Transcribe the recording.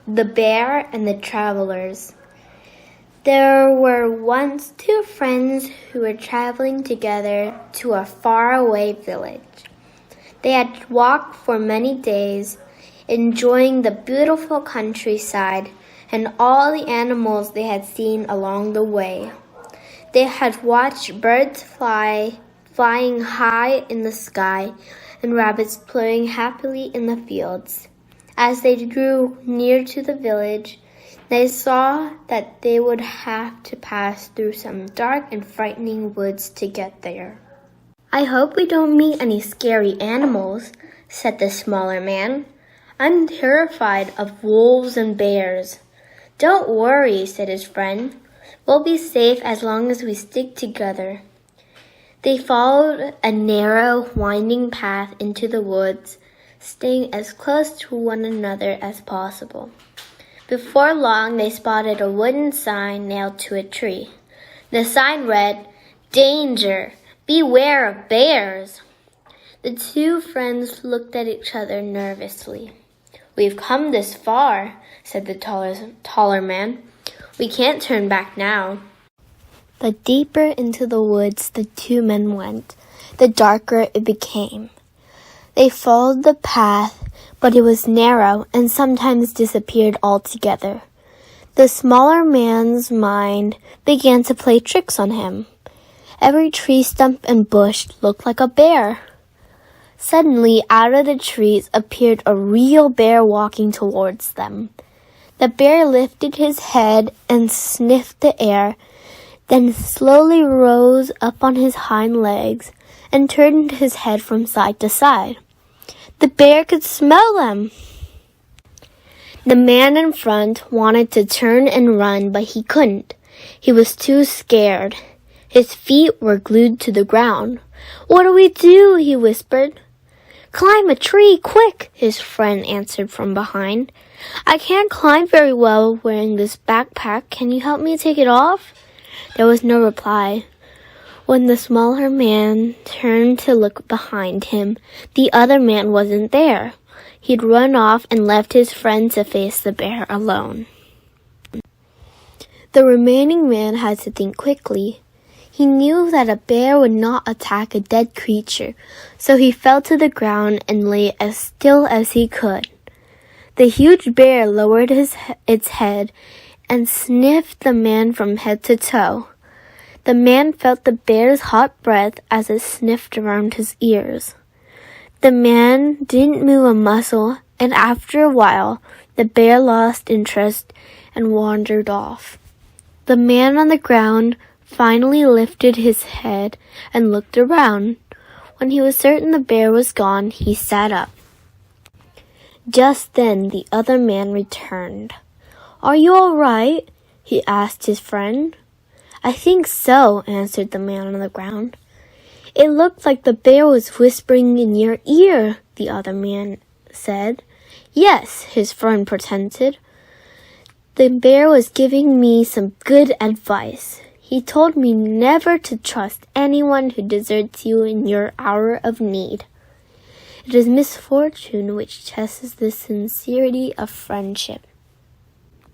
The Bear and the Travellers. There were once two friends who were traveling together to a faraway village. They had walked for many days, enjoying the beautiful countryside and all the animals they had seen along the way. They had watched birds flying high in the sky, and rabbits playing happily in the fields. As they drew near to the village, they saw that they would have to pass through some dark and frightening woods to get there. "I hope we don't meet any scary animals," said the smaller man. "I'm terrified of wolves and bears." "Don't worry," said his friend. "We'll be safe as long as we stick together." They followed a narrow, winding path into the woods, staying as close to one another as possible. Before long, they spotted a wooden sign nailed to a tree. The sign read, "Danger! Beware of bears!" The two friends looked at each other nervously. "We've come this far," said the taller man. "We can't turn back now." The deeper into the woods the two men went, the darker it became. They followed the path, but it was narrow and sometimes disappeared altogether. The smaller man's mind began to play tricks on him. Every tree stump and bush looked like a bear. Suddenly, out of the trees appeared a real bear walking towards them. The bear lifted his head and sniffed the air, then slowly rose up on his hind legs and turned his head from side to side. The bear could smell them. The man in front wanted to turn and run, but he couldn't. He was too scared. His feet were glued to the ground. "What do we do?" he whispered. "Climb a tree, quick," his friend answered from behind. "I can't climb very well wearing this backpack. Can you help me take it off?" There was no reply. When the smaller man turned to look behind him, the other man wasn't there. He'd run off and left his friend to face the bear alone. The remaining man had to think quickly. He knew that a bear would not attack a dead creature, so he fell to the ground and lay as still as he could. The huge bear lowered its head and sniffed the man from head to toe. The man felt the bear's hot breath as it sniffed around his ears. The man didn't move a muscle, and after a while, the bear lost interest and wandered off. The man on the ground finally lifted his head and looked around. When he was certain the bear was gone, he sat up. Just then, the other man returned. "Are you all right?" he asked his friend. "I think so," answered the man on the ground. "It looked like the bear was whispering in your ear," the other man said. "Yes," his friend protested. "The bear was giving me some good advice. He told me never to trust anyone who deserts you in your hour of need. It is misfortune which tests the sincerity of friendship."